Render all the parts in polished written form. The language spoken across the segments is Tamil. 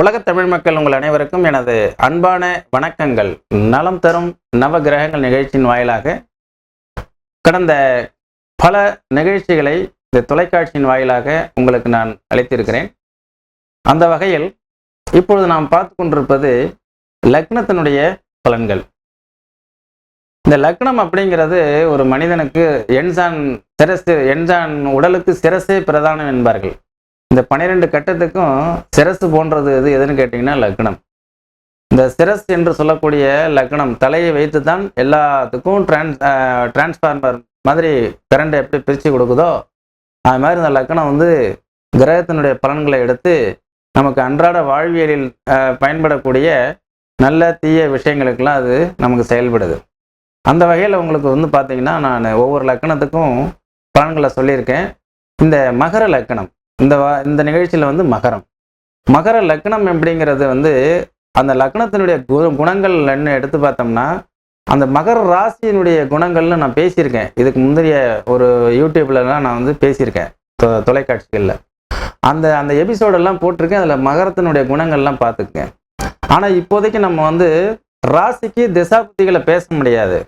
உலகத் தமிழ் மக்கள் உங்கள் அனைவருக்கும் எனது அன்பான வணக்கங்கள். நலம் தரும் நவ கிரகங்கள் நிகழ்ச்சியின் வாயிலாக கடந்த பல நிகழ்ச்சிகளை இந்த தொலைக்காட்சியின் வாயிலாக உங்களுக்கு நான் அளித்திருக்கிறேன். அந்த வகையில் இப்பொழுது நாம் பார்த்து கொண்டிருப்பது லக்னத்தினுடைய பலன்கள். இந்த லக்னம் அப்படிங்கிறது ஒரு மனிதனுக்கு எண்சான் உடலுக்கு சிரசே பிரதானம் என்பார்கள். இந்த 12 கட்டத்துக்கும் சிரசு போன்றது எதுன்னு கேட்டிங்கன்னா லக்னம். இந்த சிரஸ் என்று சொல்லக்கூடிய லக்னம் தலையை வைத்து தான் எல்லாத்துக்கும் டிரான்ஸ்ஃபார்மர் மாதிரி கரண்ட் எப்படி பிரித்து கொடுக்குதோ அது மாதிரி இந்த லக்னம் கிரகத்தினுடைய பலன்களை எடுத்து நமக்கு அன்றாட வாழ்வியலில் பயன்படக்கூடிய நல்ல தீய விஷயங்களுக்கெல்லாம் அது நமக்கு செயல்படுது. அந்த வகையில் உங்களுக்கு பார்த்தீங்கன்னா நான் ஒவ்வொரு லக்கணத்துக்கும் பலன்களை சொல்லியிருக்கேன். இந்த மகர லக்கணம் இந்த நிகழ்ச்சியில் மகர லக்னம் அப்படிங்கிறது அந்த லக்னத்தினுடைய குணங்கள் என்ன எடுத்து பார்த்தோம்னா அந்த மகர ராசியினுடைய குணங்கள்னு நான் பேசியிருக்கேன். இதுக்கு முந்தைய ஒரு யூடியூப்லலாம் நான் பேசியிருக்கேன், தொலைக்காட்சிகளில் அந்த எபிசோடெல்லாம் போட்டிருக்கேன். அதில் மகரத்தினுடைய குணங்கள்லாம் பார்த்துக்கேன். ஆனால் இப்போதைக்கு நம்ம ராசிக்கு திசாபுத்திகளை பேச முடியாது,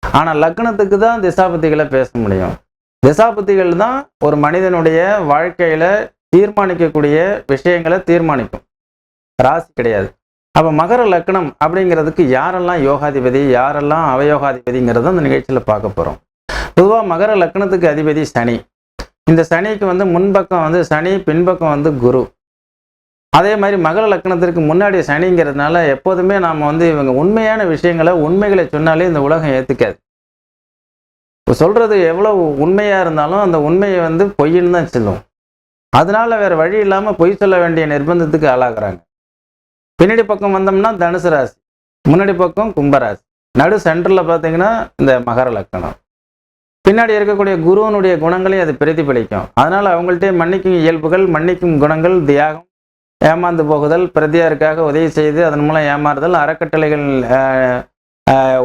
ஆனால் லக்னத்துக்கு தான் திசாபுத்திகளை பேச முடியும். திசாபுத்திகள் தான் ஒரு மனிதனுடைய வாழ்க்கையில தீர்மானிக்கக்கூடிய விஷயங்களை தீர்மானிக்கும், ராசி கிடையாது. அப்போ மகர லக்னம் அப்படிங்கிறதுக்கு யாரெல்லாம் யோகாதிபதி யாரெல்லாம் அவயோகாதிபதிங்கிறத அந்த நிகழ்ச்சியில் பார்க்க போகிறோம். பொதுவாக மகர லக்னத்துக்கு அதிபதி சனி. இந்த சனிக்கு முன்பக்கம் சனி, பின்பக்கம் குரு. அதே மாதிரி மகர லக்னத்திற்கு முன்னாடி சனிங்கிறதுனால எப்போதுமே நாம் இவங்க உண்மையான உண்மைகளை சொன்னாலே இந்த உலகம் ஏற்றுக்காது. இப்போ சொல்கிறது எவ்வளோ உண்மையாக இருந்தாலும் அந்த உண்மையை பொய்ன்னு தான் சொல்லும். அதனால வேறு வழி இல்லாமல் பொய் சொல்ல வேண்டிய நிர்பந்தத்துக்கு ஆளாகிறாங்க. பின்னாடி பக்கம் வந்தோம்னா தனுசு ராசி, முன்னாடி பக்கம் கும்பராசி, நடு சென்டரில் பார்த்தீங்கன்னா இந்த மகர லக்னம். பின்னாடி இருக்கக்கூடிய குருவனுடைய குணங்களையும் அது பிரதிபலிக்கும். அதனால் அவங்கள்ட்டே மன்னிக்கும் இயல்புகள், மன்னிக்கும் குணங்கள், தியாகம், ஏமாந்து போகுதல், பிரதியாருக்காக உதவி செய்து அதன் மூலம் ஏமாறுதல், அறக்கட்டளைகள்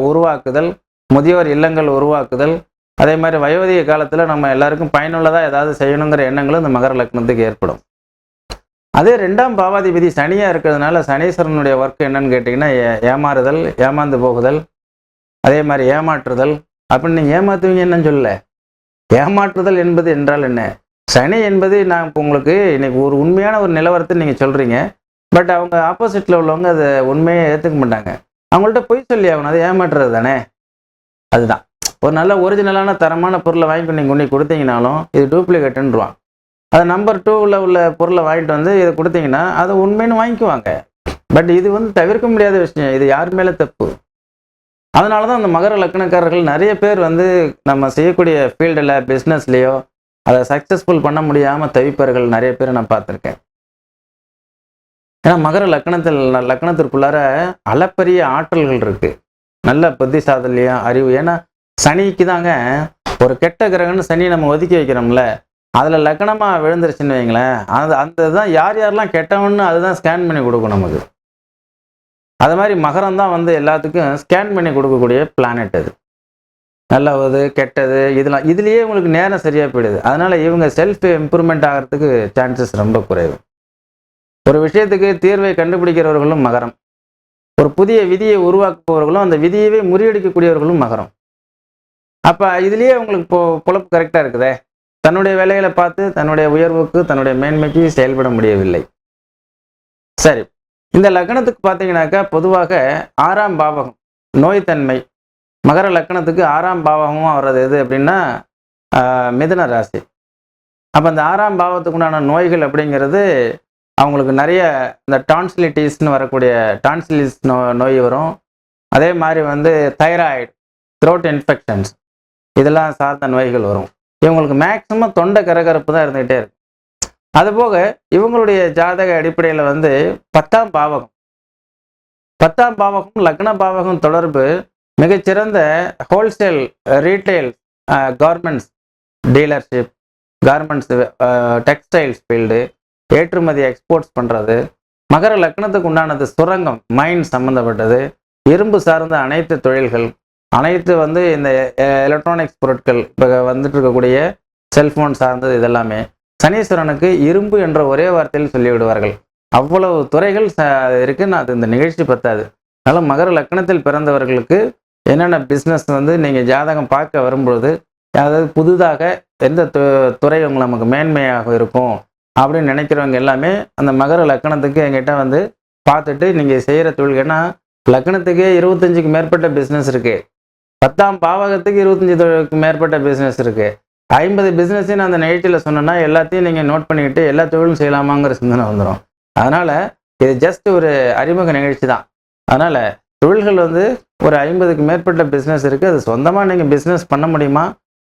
உருவாக்குதல், முதியோர் இல்லங்கள் உருவாக்குதல், அதே மாதிரி வயோதிக காலத்தில் நம்ம எல்லாருக்கும் பயனுள்ளதாக ஏதாவது செய்யணுங்கிற எண்ணங்களும் இந்த மகர லக்னத்துக்கு ஏற்படும். அதே 2ஆம் பாவாதிபதி சனியாக இருக்கிறதுனால சனீஸ்வரனுடைய ஒர்க் என்னன்னு கேட்டிங்கன்னா ஏமாறுதல், ஏமாந்து போகுதல், அதே மாதிரி ஏமாற்றுதல். அப்படின்னு நீங்கள் ஏமாற்றுவீங்க என்னன்னு சொல்லலை. ஏமாற்றுதல் என்பது என்றால் என்ன? சனி என்பது நான் இப்போ உங்களுக்கு இன்னைக்கு ஒரு உண்மையான ஒரு நிலவரத்தை நீங்கள் சொல்கிறீங்க, பட் அவங்க ஆப்போசிட்டில் உள்ளவங்க அதை உண்மையை ஏற்றுக்க மாட்டாங்க. அவங்கள்ட்ட பொய் சொல்லி ஆகணும், அது ஏமாற்றுறது தானே. அதுதான் ஒரு நல்ல ஒரிஜினலான தரமான பொருளை வாங்கி நீங்கள் கொடுத்தீங்கனாலும் இது டூப்ளிகேட்டுன்றான். அது நம்பர் 2ல் உள்ள பொருளை வாங்கிட்டு இதை கொடுத்தீங்கன்னா அதை உண்மைன்னு வாங்கிக்குவாங்க. பட் இது தவிர்க்க முடியாத விஷயம், இது யார் மேலே தப்பு. அதனால தான் அந்த மகர லக்னக்காரர்கள் நிறைய பேர் நம்ம செய்யக்கூடிய ஃபீல்டில் பிஸ்னஸ்லேயோ அதை சக்ஸஸ்ஃபுல் பண்ண முடியாமல் தவிப்பவர்கள் நிறைய பேர் நான் பார்த்துருக்கேன். ஏன்னா மகர லக்னத்திற்குள்ளார அளப்பரிய ஆற்றல்கள் இருக்குது, நல்ல புத்திசாலியம், அறிவு. ஏன்னா சனிக்கு தாங்க ஒரு கெட்ட கிரகம்னு சனி நம்ம ஒதுக்கி வைக்கிறோம்ல, அதில் லக்னமாக விழுந்துருச்சுன்னு வைங்களேன், அந்த தான் யாரெல்லாம் கெட்டவன்னு அதுதான் ஸ்கேன் பண்ணி கொடுக்கும் நமக்கு. அது மாதிரி மகரம் தான் எல்லாத்துக்கும் ஸ்கேன் பண்ணி கொடுக்கக்கூடிய பிளானட். அது நல்லது கெட்டது இதுலேயே உங்களுக்கு நேரம் சரியாக போயிடுது. அதனால் இவங்க செல்ஃப் இம்ப்ரூவ்மெண்ட் ஆகிறதுக்கு சான்சஸ் ரொம்ப குறைவு. ஒரு விஷயத்துக்கு தீர்வை கண்டுபிடிக்கிறவர்களும் மகரம், ஒரு புதிய விதியை உருவாக்குபவர்களும் அந்த விதியவே முறியடிக்கக்கூடியவர்களும் மகரம். அப்போ இதுலேயே உங்களுக்கு பொழப்பு கரெக்டாக இருக்குதே, தன்னுடைய வேலைகளை பார்த்து தன்னுடைய உயர்வுக்கு தன்னுடைய மேன்மைக்கு செயல்பட முடியவில்லை. சரி, இந்த லக்னத்துக்கு பார்த்தீங்கன்னாக்கா பொதுவாக 6ஆம் பாவகம் நோய்த்தன்மை. மகர லக்னத்துக்கு 6ஆம் பாவகமும் வர்றது எது அப்படின்னா மிதுன ராசி. அப்போ அந்த 6ஆம் பாவத்துக்கு உண்டான நோய்கள் அப்படிங்கிறது அவங்களுக்கு நிறைய இந்த டான்சிலிட்டிஸ்னு வரக்கூடிய டான்சிலிஸ் நோய் வரும். அதே மாதிரி தைராய்டு, த்ரோட் இன்ஃபெக்ஷன்ஸ், இதெல்லாம் சார்ந்த நோய்கள் வரும். இவங்களுக்கு மேக்சிமம் தொண்டை கரகரப்பு தான் இருந்துகிட்டே இருக்கும். அதுபோக இவங்களுடைய ஜாதக அடிப்படையில் 10ஆம் பாவகம் 10ஆம் பாவகம் லக்ன பாவகம் தொடர்பு மிகச்சிறந்த wholesale retail garments dealership, garments textiles field, ஏற்றுமதி எக்ஸ்போர்ட்ஸ் பண்ணுறது. மகர லக்னத்துக்கு உண்டானது சுரங்கம், மைன் சம்மந்தப்பட்டது, இரும்பு சார்ந்த அனைத்து தொழில்கள், அனைத்து இந்த எலக்ட்ரானிக்ஸ் பொருட்கள், இப்போ இருக்கக்கூடிய செல்ஃபோன் சார்ந்தது, இதெல்லாமே சனீஸ்வரனுக்கு இரும்பு என்ற ஒரே வார்த்தையில் சொல்லிவிடுவார்கள். அவ்வளவு துறைகள் இருக்குன்னு அது இந்த நிகழ்ச்சி பத்தாது. அதனால் மகர லக்னத்தில் பிறந்தவர்களுக்கு என்னென்ன பிஸ்னஸ் வந்து நீங்கள் ஜாதகம் பார்க்க வரும்பொழுது, அதாவது புதிதாக எந்த துறை நமக்கு மேன்மையாக இருக்கும் அப்படின்னு நினைக்கிறவங்க எல்லாமே அந்த மகர லக்னத்துக்கு எங்கிட்ட வந்து பார்த்துட்டு நீங்கள் செய்கிற தொழில். ஏன்னா லக்னத்துக்கே 25க்கு மேற்பட்ட பிஸ்னஸ் இருக்குது, 10ஆம் பாவகத்துக்கு 25க்கு மேற்பட்ட பிஸ்னஸ் இருக்குது. 50 பிஸ்னஸையும் நான் அந்த நிகழ்ச்சியில் சொன்னேன்னா எல்லாத்தையும் நீங்கள் நோட் பண்ணிக்கிட்டு எல்லா தொழிலும் செய்யலாமாங்கிற சிந்தனை வந்துடும். அதனால் இது ஜஸ்ட் ஒரு அறிமுக நிகழ்ச்சி தான். அதனால் தொழில்கள் வந்து ஒரு 50க்கு மேற்பட்ட பிஸ்னஸ் இருக்குது. அது சொந்தமாக நீங்கள் பிஸ்னஸ் பண்ண முடியுமா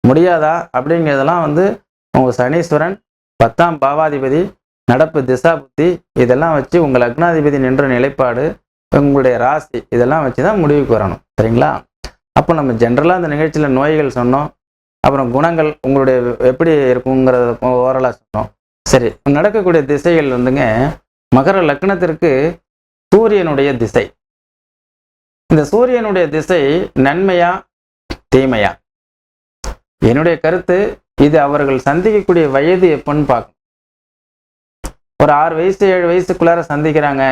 முடியாதா அப்படிங்கிறதெல்லாம் வந்து உங்கள் சனீஸ்வரன், 10ஆம் பாவாதிபதி, நடப்பு திசா புத்தி இதெல்லாம் வச்சு உங்கள் லக்னாதிபதி நின்ற நிலைப்பாடு, உங்களுடைய ராசி இதெல்லாம் வச்சு தான் முடிவுக்கு வரணும். சரிங்களா? அப்போ நம்ம ஜென்ரலாக அந்த நிகழ்ச்சியில் நோய்கள் சொன்னோம், அப்புறம் குணங்கள் உங்களுடைய எப்படி இருக்குங்கிறத ஓரலாக சொன்னோம். சரி, நடக்கக்கூடிய திசைகள் வந்துங்க மகர லக்னத்திற்கு சூரியனுடைய திசை. இந்த சூரியனுடைய திசை நன்மையா தீமையா? என்னுடைய கருத்து, இது அவர்கள் சந்திக்கக்கூடிய வயது எப்போன்னு பார்க்கணும். ஒரு 6 வயசு 7 வயசுக்குள்ளார சந்திக்கிறாங்க,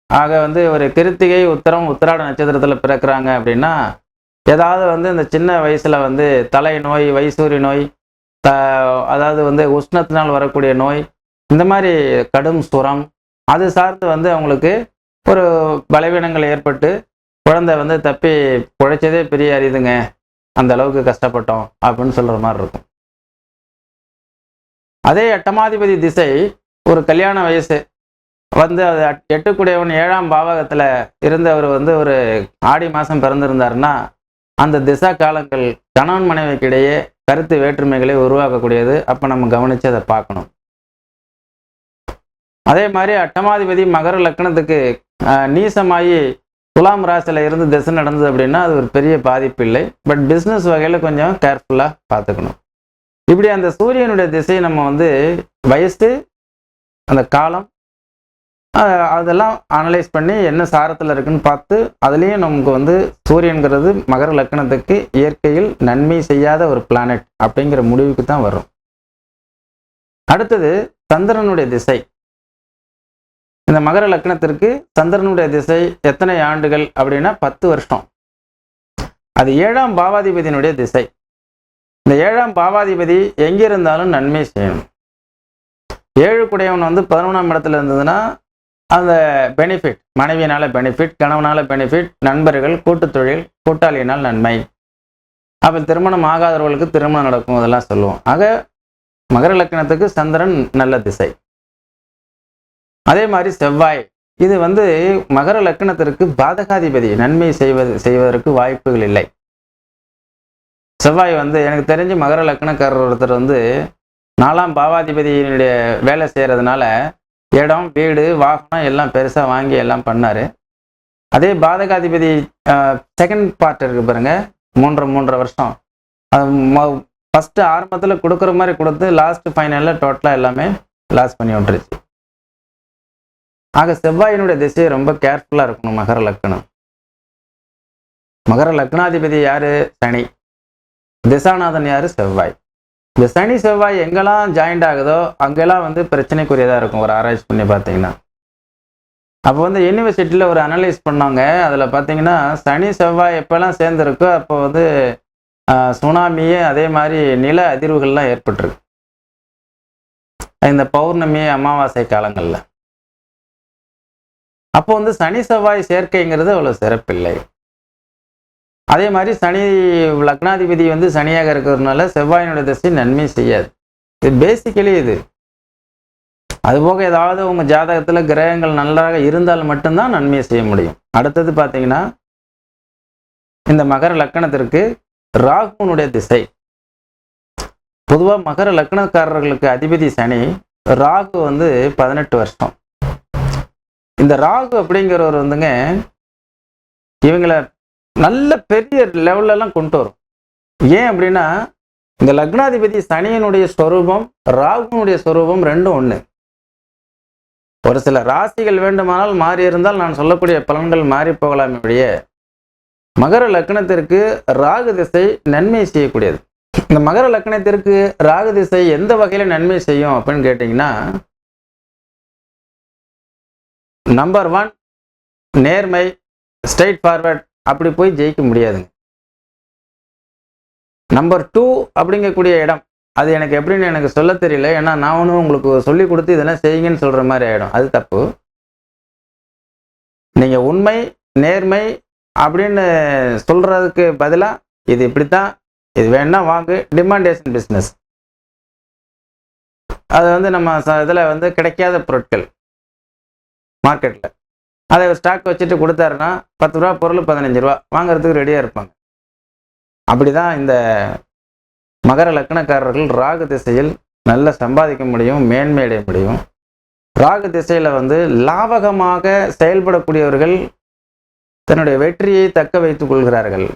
ஆக வந்து ஒரு கிருத்திகை உத்தரம் உத்திராட நட்சத்திரத்தில் பிறக்கிறாங்க அப்படின்னா, ஏதாவது வந்து இந்த சின்ன வயசில் வந்து தலை நோய், வைசூரி நோய், அதாவது வந்து உஷ்ணத்தினால் வரக்கூடிய நோய், இந்த மாதிரி கடும் சுரம் அது சார்ந்து வந்து அவங்களுக்கு ஒரு பலவீனங்கள் ஏற்பட்டு குழந்தை வந்து தப்பி பிழைச்சதே பெரிய அரிதுங்க, அந்த அளவுக்கு கஷ்டப்பட்டோம் அப்படின்னு சொல்கிற மாதிரி இருக்கும். அதே எட்டமாதிபதி திசை ஒரு கல்யாண வயசு வந்து அது 8 7ஆம் பாவகத்தில் இருந்தவர் வந்து ஒரு ஆடி மாதம் பிறந்திருந்தாருன்னா அந்த திசா காலங்கள் கணவன் மனைவிக்கு இடையே கருத்து வேற்றுமைகளை உருவாக்கக்கூடியது. அப்போ நம்ம கவனித்து அதை பார்க்கணும். அதே மாதிரி அட்டமாதிபதி மகர லக்னத்துக்கு நீசமாகி துலாம் ராசியில் இருந்து திசை நடந்தது அப்படின்னா அது ஒரு பெரிய பாதிப்பு இல்லை. பட் பிஸ்னஸ் வகையில் கொஞ்சம் கேர்ஃபுல்லாக பார்த்துக்கணும். இப்படி அந்த சூரியனுடைய திசையை நம்ம வந்து வயசு, அந்த காலம், அதெல்லாம் அனலைஸ் பண்ணி என்ன சாரத்தில் இருக்குன்னு பார்த்து அதுலேயும் நமக்கு வந்து சூரியன்கிறது மகர லக்னத்துக்கு இயற்கையில் நன்மை செய்யாத ஒரு பிளானட் அப்படிங்கிற முடிவுக்கு தான் வரும். அடுத்தது சந்திரனுடைய திசை. இந்த மகர லக்னத்திற்கு சந்திரனுடைய திசை எத்தனை ஆண்டுகள் அப்படின்னா 10 வருஷம். அது 7ஆம் பாவாதிபதியினுடைய திசை. இந்த 7ஆம் பாவாதிபதி எங்கிருந்தாலும் நன்மை செய்யணும். 7 குடையவன் வந்து 11ஆம் இடத்துல இருந்ததுன்னா அந்த பெனிஃபிட், மனைவியினால பெனிஃபிட், கணவனால பெனிஃபிட், நண்பர்கள், கூட்டு தொழில், கூட்டாளியினால் நன்மை. அப்போ திருமணம் ஆகாதவர்களுக்கு திருமணம் நடக்கும், அதெல்லாம் சொல்லுவோம். ஆக மகர லக்னத்துக்கு சந்திரன் நல்ல திசை. அதே மாதிரி செவ்வாய், இது வந்து மகர லக்னத்திற்கு பாதகாதிபதி, நன்மை செய்வதற்கு வாய்ப்புகள் இல்லை. செவ்வாய் வந்து எனக்கு தெரிஞ்சு மகர லக்னக்காரர் ஒருத்தர் வந்து 4ஆம் பாவாதிபதியினுடைய வேலை செய்கிறதுனால இடம், வீடு, வாகனம் எல்லாம் பெருசாக வாங்கி எல்லாம் பண்ணார். அதே பாதகாதிபதி செகண்ட் பார்ட் இருக்குது பாருங்க, 3.5 வருஷம். ஃபஸ்ட்டு ஆரம்பத்தில் கொடுக்குற மாதிரி கொடுத்து லாஸ்ட் ஃபைனலில் டோட்டலாக எல்லாமே லாஸ் பண்ணி விட்டுருச்சு. ஆக செவ்வாயினுடைய திசையை ரொம்ப கேர்ஃபுல்லாக இருக்கணும் மகர லக்னம். மகர லக்னாதிபதி யாரு? சனி. திசாநாதன் யாரு? செவ்வாய். இந்த சனி செவ்வாய் எங்கெல்லாம் ஜாயிண்ட் ஆகுதோ அங்கெல்லாம் வந்து பிரச்சனைக்குரியதாக இருக்கும். ஒரு ஆராய்ச்சி பண்ணி பார்த்தீங்கன்னா, அப்போ வந்து யூனிவர்சிட்டியில் ஒரு அனலைஸ் பண்ணாங்க. அதில் பார்த்தீங்கன்னா சனி செவ்வாய் எப்போல்லாம் சேர்ந்துருக்கோ அப்போ வந்து சுனாமியே, அதே மாதிரி நில அதிர்வுகள்லாம் ஏற்பட்டுருக்கு இந்த பௌர்ணமி அமாவாசை காலங்களில். அப்போ வந்து சனி செவ்வாய் சேர்க்கைங்கிறது அவ்வளோ சிறப்பில்லை. அதே மாதிரி சனி லக்னாதிபதி வந்து சனியாக இருக்கிறதுனால செவ்வாயினுடைய திசை நன்மை செய்யாது. இது பேசிக்கலி இது. அதுபோக ஏதாவது உங்கள் ஜாதகத்தில் கிரகங்கள் நன்றாக இருந்தால் மட்டும்தான் நன்மையை செய்ய முடியும். அடுத்தது பார்த்தீங்கன்னா இந்த மகர லக்னத்திற்கு ராகுனுடைய திசை. பொதுவாக மகர லக்னக்காரர்களுக்கு அதிபதி சனி, ராகு வந்து 18 வருஷம். இந்த ராகு அப்படிங்கிறவர் வந்துங்க இவங்களை நல்ல பெரிய லெவல்லலாம் கொண்டு வரும். ஏன் அப்படின்னா இந்த லக்னாதிபதி சனியினுடைய ஸ்வரூபம் ராகுனுடைய ஸ்வரூபம் ரெண்டும் ஒன்று. ஒரு சில ராசிகள் வேண்டுமானால் மாறி இருந்தால் நான் சொல்லக்கூடிய பலன்கள் மாறி போகலாம். இப்படியே மகர லக்னத்திற்கு ராகு திசை நன்மை செய்யக்கூடியது. இந்த மகர லக்னத்திற்கு ராகு திசை எந்த வகையில் நன்மை செய்யும் அப்படின்னு கேட்டிங்கன்னா, நம்பர் 1 நேர்மை, ஸ்ட்ரெயிட் ஃபார்வர்ட், அப்படி போய் ஜெயிக்க முடியாதுங்க. நம்பர் 2 அப்படிங்கக்கூடிய இடம், அது எனக்கு எப்படின்னு எனக்கு சொல்ல தெரியல. ஏன்னா நான் ஒன்றும் உங்களுக்கு சொல்லி கொடுத்து இதெல்லாம் செய்யுங்கன்னு சொல்கிற மாதிரி ஆகிடும். அது தப்பு. நீங்கள் உண்மை, நேர்மை அப்படின்னு சொல்கிறதுக்கு பதிலாக இது இப்படித்தான், இது வேணா வாங்கு, டிமாண்டேஷன் பிஸ்னஸ். அது வந்து நம்ம இதில் வந்து கிடைக்காத பொருட்கள் மார்க்கெட்டில், அதை ஸ்டாக் வச்சுட்டு கொடுத்தாருன்னா 10 ரூபா பொருள் 15 ரூபா வாங்கிறதுக்கு ரெடியாக இருப்பாங்க. அப்படிதான் இந்த மகர லக்னக்காரர்கள் ராகு திசையில் நல்லா சம்பாதிக்க முடியும், மேன்மை அடைய முடியும். ராகு திசையில் வந்து லாபகமாக செயல்படக்கூடியவர்கள் தன்னுடைய வெற்றியை தக்க வைத்துக் கொள்கிறார்கள்.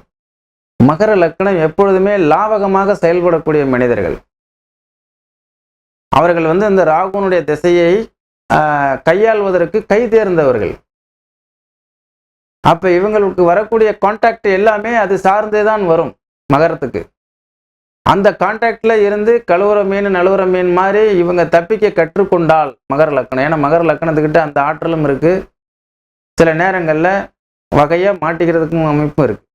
மகர லக்னம் எப்பொழுதுமே லாபகமாக செயல்படக்கூடிய மனிதர்கள். அவர்கள் வந்து இந்த ராகுனுடைய திசையை கையாள்வதற்கு கை தேர்ந்தவர்கள். அப்ப இவங்களுக்கு வரக்கூடிய கான்டாக்ட் எல்லாமே அது சார்ந்தே தான் வரும் மகரத்துக்கு. அந்த கான்டாக்ட்ல இருந்து கழுவுற மீன் நழுவுற மீன் மாதிரி இவங்க தப்பிக்க கற்றுக்கொண்டால் மகர லக்னம், ஏன்னா மகர லக்னத்துக்கிட்ட அந்த ஆற்றலும் இருக்கு, சில நேரங்கள்ல வகையா மாட்டிக்கிறதுக்கும் அமைப்பும் இருக்கு.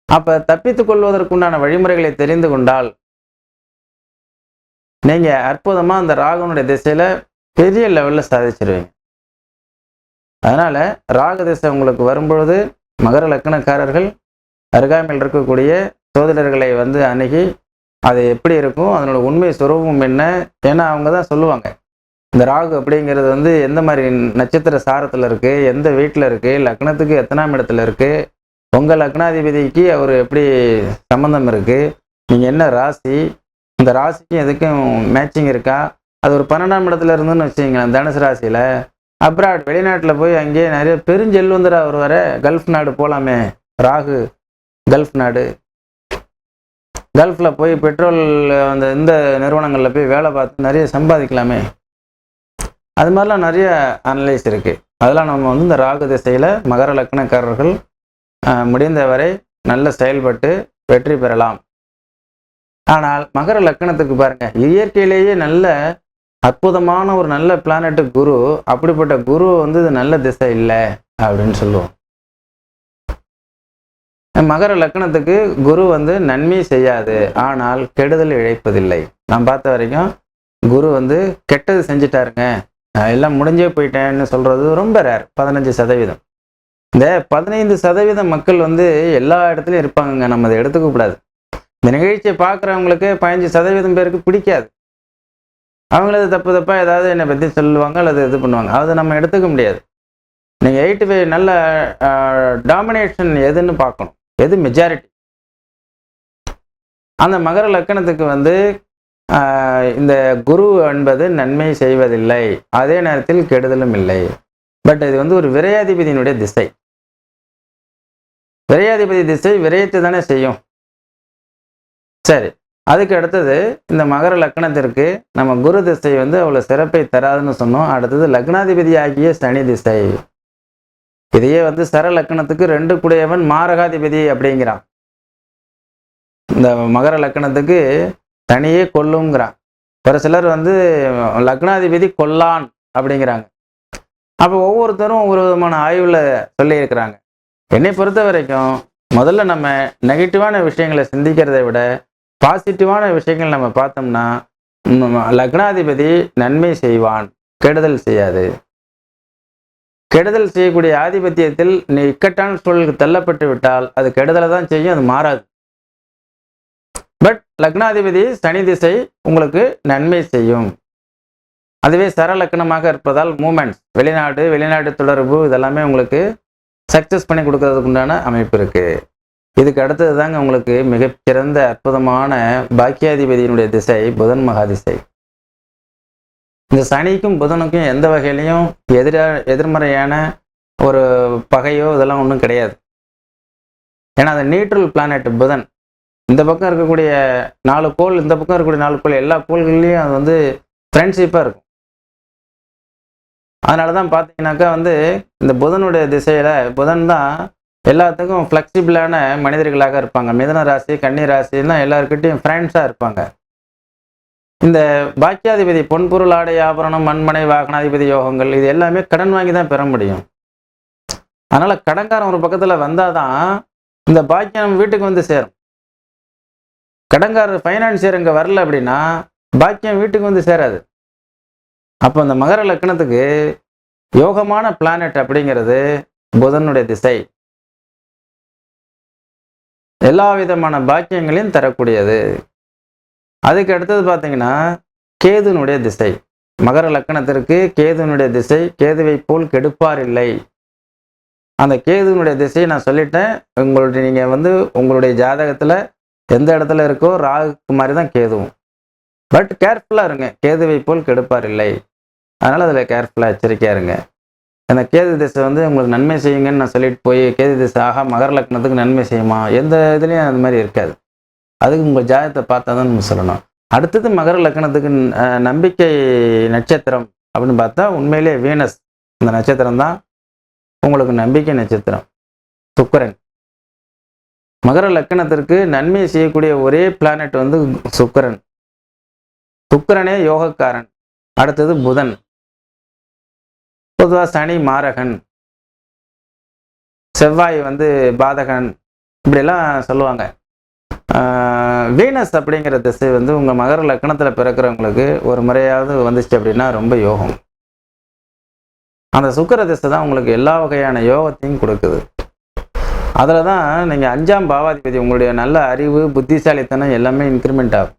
அப்ப தப்பித்துக் கொள்வதற்குண்டான வழிமுறைகளை தெரிந்து கொண்டால் நீங்க அற்புதமா அந்த ராகுனுடைய திசையில பெரிய லெவல்ல சாதிச்சிருவீங்க. அதனால ராகு திசை உங்களுக்கு வரும்பொழுது மகர லக்னக்காரர்கள் அருகாமையில் இருக்கக்கூடிய சோதரர்களை வந்து அணுகி அது எப்படி இருக்கும், அதனோட உண்மை சுரூபம் என்ன, ஏன்னா அவங்க தான் சொல்லுவாங்க இந்த ராகு அப்படிங்கிறது வந்து எந்த மாதிரி நட்சத்திர சாரத்தில் இருக்கு, எந்த வீட்டில் இருக்கு, லக்னத்துக்கு எத்தனாம் இடத்துல இருக்கு, உங்கள் லக்னாதிபதிக்கு அவர் எப்படி சம்பந்தம் இருக்கு, நீங்கள் என்ன ராசி, இந்த ராசிக்கும் எதுக்கும் மேட்சிங் இருக்கா. அது ஒரு 12ஆம் இடத்துல இருந்துன்னு வச்சுங்களேன், தனுசு ராசியில் அப்ராட் வெளிநாட்டில் போய் அங்கேயே நிறைய பெருஞ்செல்வந்தரா அவர் வர கல்ஃப் நாடு போகலாமே, ராகு கல்ஃப் நாடு, கல்ஃபில் போய் பெட்ரோல் அந்த இந்த நிறுவனங்களில் போய் வேலை பார்த்து நிறைய சம்பாதிக்கலாமே. அது மாதிரிலாம் நிறைய அனலைஸ் இருக்குது. அதெல்லாம் நம்ம வந்து இந்த ராகு திசையில் மகர லக்னக்காரர்கள் முடிந்தவரை நல்ல செயல்பட்டு வெற்றி பெறலாம். ஆனால் மகர லக்னத்துக்கு பாருங்க, இயற்கையிலேயே நல்ல அற்புதமான ஒரு நல்ல பிளானட் குரு. அப்படிப்பட்ட குரு வந்து இது நல்ல திசை இல்லை அப்படின்னு சொல்லுவோம். மகர லக்னத்துக்கு குரு வந்து நன்மை செய்யாது, ஆனால் கெடுதல் இழைப்பதில்லை. நான் பார்த்த வரைக்கும் குரு வந்து கெட்டது செஞ்சிட்டாருங்க, எல்லாம் முடிஞ்சே போயிட்டேன்னு சொல்றது ரொம்ப ரேர், 15%. இந்த 15% மக்கள் வந்து எல்லா இடத்துலையும் இருப்பாங்க, நம்ம அதை எடுத்துக்க கூடாது. இந்த நிகழ்ச்சியை பார்க்குறவங்களுக்கு 15% பேருக்கு பிடிக்காது. அவங்களது தப்பா ஏதாவது என்னை பற்றி சொல்லுவாங்க அல்லது இது பண்ணுவாங்க, அதை நம்ம எடுத்துக்க முடியாது. நீங்கள் 85 நல்ல டாமினேஷன் எதுன்னு பார்க்கணும், எது மெஜாரிட்டி. அந்த மகர லக்கணத்துக்கு வந்து இந்த குரு என்பது நன்மை செய்வதில்லை, அதே நேரத்தில் கெடுதலும் இல்லை. பட் இது வந்து ஒரு விரையாதிபதியினுடைய திசை. விரையாதிபதி திசை விரயத்தை தானே செய்யும். சரி, அதுக்கு அடுத்தது இந்த மகர லக்னத்திற்கு நம்ம குரு திசை வந்து அவ்வளோ சிறப்பை தராதுன்னு சொன்னோம். அடுத்தது லக்னாதிபதி ஆகிய சனி திசை. இதையே வந்து சர லக்கணத்துக்கு 2 கூடையவன் மாரகாதிபதி அப்படிங்கிறான். இந்த மகர லக்கணத்துக்கு சனியே கொல்லுங்கிறான். ஒரு சிலர் வந்து லக்னாதிபதி கொல்லான் அப்படிங்கிறாங்க. அப்போ ஒவ்வொருத்தரும் ஒவ்வொரு விதமான ஆய்வில் சொல்லியிருக்கிறாங்க. என்னை பொறுத்த வரைக்கும் முதல்ல நம்ம நெகட்டிவான விஷயங்களை சிந்திக்கிறதை விட பாசிட்டிவான விஷயங்கள் நம்ம பார்த்தோம்னா, லக்னாதிபதி நன்மை செய்வான், கெடுதல் செய்யாது. கெடுதல் செய்யக்கூடிய ஆதிபத்தியத்தில் நீ இக்கட்டான சூழலுக்கு தள்ளப்பட்டு விட்டால் அது கெடுதலை தான் செய்யும், அது மாறாது. பட் லக்னாதிபதி சனி திசை உங்களுக்கு நன்மை செய்யும். அதுவே சரலக்கணமாக இருப்பதால் மூமெண்ட்ஸ், வெளிநாடு தொடர்பு இதெல்லாமே உங்களுக்கு சக்சஸ் பண்ணி கொடுக்கறதுக்கு உண்டான அமைப்பு இருக்கு. இதுக்கு அடுத்தது தாங்க உங்களுக்கு மிகச்சிறந்த அற்புதமான பாக்கியாதிபதியினுடைய திசை புதன் மகாதிசை. இந்த சனிக்கும் புதனுக்கும் எந்த வகையிலையும் எதிர்மறையான ஒரு பகையோ இதெல்லாம் ஒன்றும் கிடையாது. ஏன்னா அது நியூட்ரல் பிளானட் புதன். இந்த பக்கம் இருக்கக்கூடிய 4 கோள், இந்த பக்கம் இருக்கக்கூடிய 4 கோள், எல்லா கோள்கள்லையும் அது வந்து ஃப்ரெண்ட்ஷிப்பாக இருக்கும். அதனால தான் பார்த்தீங்கன்னாக்கா வந்து இந்த புதனுடைய திசையில் புதன் தான் எல்லாத்துக்கும் ஃப்ளெக்சிபிளான மனிதர்களாக இருப்பாங்க. மிதுன ராசி, கன்னி ராசின்னா எல்லாருக்கிட்டையும் ஃப்ரெண்ட்ஸாக இருப்பாங்க. இந்த பாக்கியாதிபதி பொன்பொருள் ஆடை ஆபரணம் மண்மனை வாகனாதிபதி யோகங்கள் இது எல்லாமே கடன் வாங்கி தான் பெற முடியும். அதனால கடன்காரன் ஒரு பக்கத்தில் வந்தாதான் இந்த பாக்கியம் வீட்டுக்கு வந்து சேரும். கடன்காரர் ஃபைனான்சியர் இங்கே வரல அப்படின்னா பாக்கியம் வீட்டுக்கு வந்து சேராது. அப்போ இந்த மகர லக்னத்துக்கு யோகமான பிளானட் அப்படிங்கிறது புதனுடைய திசை. எல்லா விதமான பாக்கியங்களையும் தரக்கூடியது. அதுக்கு அடுத்தது பார்த்தீங்கன்னா கேதுனுடைய திசை. மகர லக்னத்திற்கு கேதுனுடைய திசை. கேதுவை போல் கெடுப்பார் இல்லை. அந்த கேதுனுடைய திசையை நான் சொல்லிட்டேன். நீங்கள் உங்களுடைய ஜாதகத்தில் எந்த இடத்துல இருக்கோ ராகுக்கு மாதிரி தான் கேதுவும். பட் கேர்ஃபுல்லாக இருங்க. கேதுவை போல் கெடுப்பார் இல்லை. அதனால் அதில் கேர்ஃபுல்லாக எச்சரிக்கையாக இருங்க. அந்த கேது திசை உங்களுக்கு நன்மை செய்யுங்கன்னு நான் சொல்லிட்டு போய் கேது திசை மகர லக்னத்துக்கு நன்மை செய்யுமா? எந்த இதுலேயும் அந்த மாதிரி இருக்காது. அதுக்கு உங்கள் ஜாதகத்தை பார்த்தா தான் நம்ம சொல்லணும். அடுத்தது மகர லக்னத்துக்கு நம்பிக்கை நட்சத்திரம் அப்படின்னு பார்த்தா உண்மையிலே வீனஸ் இந்த நட்சத்திரம் தான் உங்களுக்கு நம்பிக்கை நட்சத்திரம். சுக்கிரன். மகர லக்னத்திற்கு நன்மை செய்யக்கூடிய ஒரே பிளானட் சுக்கிரன். சுக்கிரனே யோகக்காரன். அடுத்தது புதன். பொதுவாக சனி மாரகன், செவ்வாய் பாதகன், இப்படியெல்லாம் சொல்லுவாங்க. வீனஸ் அப்படிங்கிற திசை உங்கள் மகர லக்னத்தில் பிறக்கிறவங்களுக்கு ஒரு முறையாவது வந்துச்சு அப்படின்னா ரொம்ப யோகம். அந்த சுக்கிர திசை தான் உங்களுக்கு எல்லா வகையான யோகத்தையும் கொடுக்குது. அதில் தான் நீங்கள் 5ஆம் பாவாதிபதி உங்களுடைய நல்ல அறிவு புத்திசாலித்தனம் எல்லாமே இன்க்ரிமெண்ட் ஆகும்.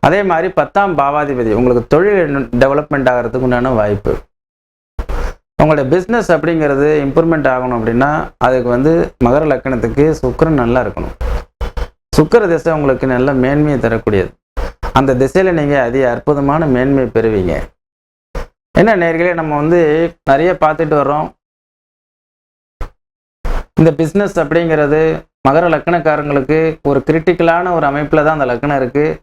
அதே மாதிரி 10ஆம் பாவாதிபதி உங்களுக்கு தொழில் டெவலப்மெண்ட் ஆகிறதுக்கு உண்டான வாய்ப்பு. உங்களுடைய பிஸ்னஸ் அப்படிங்கிறது இம்ப்ரூவ்மெண்ட் ஆகணும் அப்படின்னா அதுக்கு மகர லக்னத்துக்கு சுக்கிரன் நல்லா இருக்கணும். சுக்கிர திசை உங்களுக்கு நல்ல மேன்மையை தரக்கூடியது. அந்த திசையில் நீங்கள் அதிக அற்புதமான மேன்மையை பெறுவீங்க. என்ன நேர்களே, நம்ம நிறைய பார்த்துட்டு வர்றோம். இந்த பிஸ்னஸ் அப்படிங்கிறது மகர லக்னக்காரங்களுக்கு ஒரு கிரிட்டிக்கலான ஒரு அமைப்பில் தான் அந்த லக்னம் இருக்குது.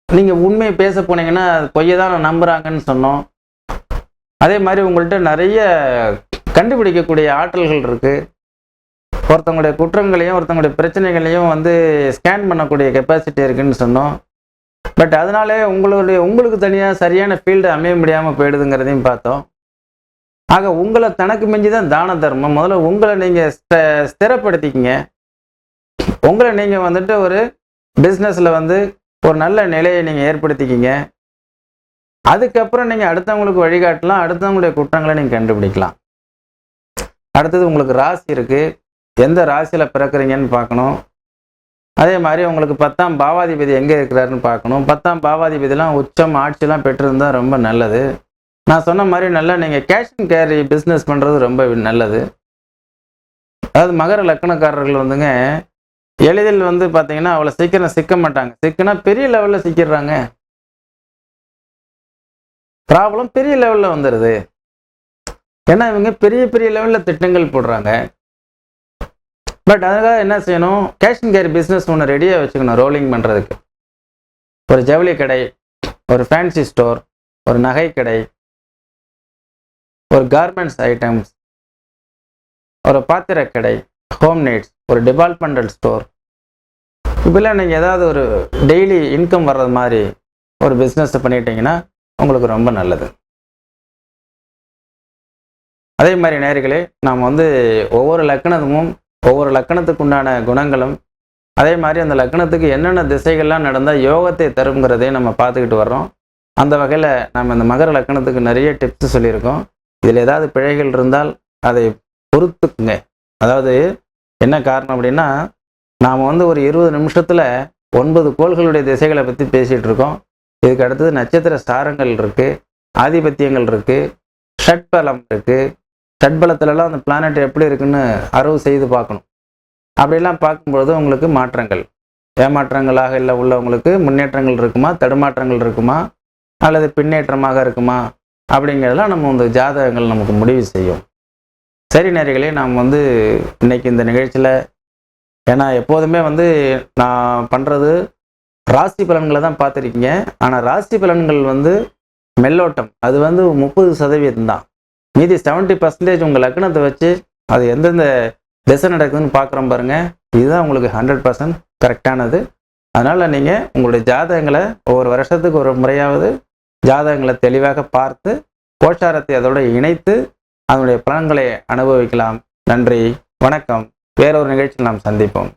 நீங்கள் உண்மையை பேச போனீங்கன்னா அது பொய்யை தான் நம்புகிறாங்கன்னு சொன்னோம். அதே மாதிரி உங்கள்கிட்ட நிறைய கண்டுபிடிக்கக்கூடிய ஆற்றல்கள் இருக்குது. ஒருத்தவங்களுடைய குற்றங்களையும் ஒருத்தவங்களுடைய பிரச்சனைகளையும் ஸ்கேன் பண்ணக்கூடிய கெப்பாசிட்டி இருக்குதுன்னு சொன்னோம். பட் அதனாலே உங்களுக்கு தனியாக சரியான ஃபீல்டு அமைய முடியாமல் போயிடுதுங்கிறதையும் பார்த்தோம். ஆக உங்களை தனக்கு மிஞ்சி தான் தான தர்மம். முதல்ல உங்களை நீங்கள் ஸ்திரப்படுத்திக்கிங்க. உங்களை நீங்கள் ஒரு பிஸ்னஸில் ஒரு நல்ல நிலையை நீங்கள் ஏற்படுத்திக்கிங்க. அதுக்கப்புறம் நீங்கள் அடுத்தவங்களுக்கு வழிகாட்டலாம். அடுத்தவங்களுடைய குற்றங்களை நீங்கள் கண்டுபிடிக்கலாம். அடுத்தது உங்களுக்கு ராசி இருக்குது. எந்த ராசியில் பிறக்கிறீங்கன்னு பார்க்கணும். அதே மாதிரி உங்களுக்கு 10ஆம் பாவாதிபதி எங்கே இருக்கிறாருன்னு பார்க்கணும். 10ஆம் பாவாதிபதிலாம் உச்சம் ஆட்சியெல்லாம் பெற்றிருந்தால் ரொம்ப நல்லது. நான் சொன்ன மாதிரி நல்லா நீங்கள் கேஷ் அண்ட் கேரி பிஸ்னஸ் பண்ணுறது ரொம்ப நல்லது. அதாவது மகர லக்னக்காரர்கள் எளிதில் பார்த்தீங்கன்னா அவ்வளோ சீக்கிரம் சிக்க மாட்டாங்க. சிக்கினா பெரிய லெவலில் சிக்கிடுறாங்க. ப்ராப்ளம் பெரிய லெவலில் வந்துடுது. ஏன்னா இவங்க பெரிய பெரிய லெவலில் திட்டங்கள் போடுறாங்க. பட் அதுக்காக என்ன செய்யணும்? கேஷ் அண்ட் கேரி பிஸ்னஸ் ஒன்று ரெடியாக வச்சுக்கணும். ரோலிங் பண்ணுறதுக்கு ஒரு ஜவுளி கடை, ஒரு ஃபேன்சி ஸ்டோர், ஒரு நகை கடை, ஒரு கார்மெண்ட்ஸ் ஐட்டம்ஸ், ஒரு பாத்திர கடை, ஹோம் நீட்ஸ், ஒரு டிபார்ட்மெண்டல் ஸ்டோர், இப்படிலாம் நீங்கள் ஏதாவது ஒரு டெய்லி இன்கம் வர்றது மாதிரி ஒரு பிஸ்னஸ் பண்ணிட்டீங்கன்னா உங்களுக்கு ரொம்ப நல்லது. அதே மாதிரி நேயர்களே, நாம் ஒவ்வொரு லக்னமும் ஒவ்வொரு லக்னத்துக்கு உண்டான குணங்களும் அதே மாதிரி அந்த லக்னத்துக்கு என்னென்ன திசைகள்லாம் நடந்தால் யோகத்தை தருங்கிறதையும் நம்ம பார்த்துக்கிட்டு வர்றோம். அந்த வகையில் நம்ம இந்த மகர லக்னத்துக்கு நிறைய டிப்ஸ் சொல்லியிருக்கோம். இதில் ஏதாவது பிழைகள் இருந்தால் அதை பொறுத்துக்குங்க. அதாவது என்ன காரணம் அப்படின்னா, நாம் ஒரு 20 நிமிஷத்தில் 9 கோள்களுடைய திசைகளை பற்றி பேசிகிட்டு இருக்கோம். இதுக்கு அடுத்தது நட்சத்திர சாரங்கள் இருக்குது, ஆதிபத்தியங்கள் இருக்குது, ஷட்பலம் இருக்குது. ஷட்பலத்திலலாம் அந்த பிளானட் எப்படி இருக்குன்னு அரவு செய்து பார்க்கணும். அப்படிலாம் பார்க்கும்பொழுது உங்களுக்கு மாற்றங்கள், ஏமாற்றங்களாக இல்லை உள்ளவங்களுக்கு முன்னேற்றங்கள் இருக்குமா, தடுமாற்றங்கள் இருக்குமா, அல்லது பின்னேற்றமாக இருக்குமா அப்படிங்கிறதெல்லாம் நம்ம இந்த ஜாதகங்கள் நமக்கு முடிவு செய்யும். சரி நேயர்களே, நாம் இன்னைக்கு இந்த நிகழ்ச்சியில், ஏன்னா எப்போதுமே நான் பண்ணுறது ராசி பலன்களை தான் பார்த்துருக்கீங்க. ஆனால் ராசி பலன்கள் மெல்லோட்டம், அது 30% தான். மீதி 70% உங்கள் லக்னத்தை வச்சு அது எந்தெந்த திசை நடக்குதுன்னு பார்க்குறோம் பாருங்கள். இதுதான் உங்களுக்கு 100% கரெக்டானது. அதனால் நீங்கள் உங்களுடைய ஜாதகங்களை ஒவ்வொரு வருஷத்துக்கு ஒரு முறையாவது ஜாதகங்களை தெளிவாக பார்த்து கோச்சாரத்தை அதோடு இணைத்து அதனுடைய பலன்களை அனுபவிக்கலாம். நன்றி, வணக்கம். வேறொரு நிகழ்ச்சியில் நாம் சந்திப்போம்.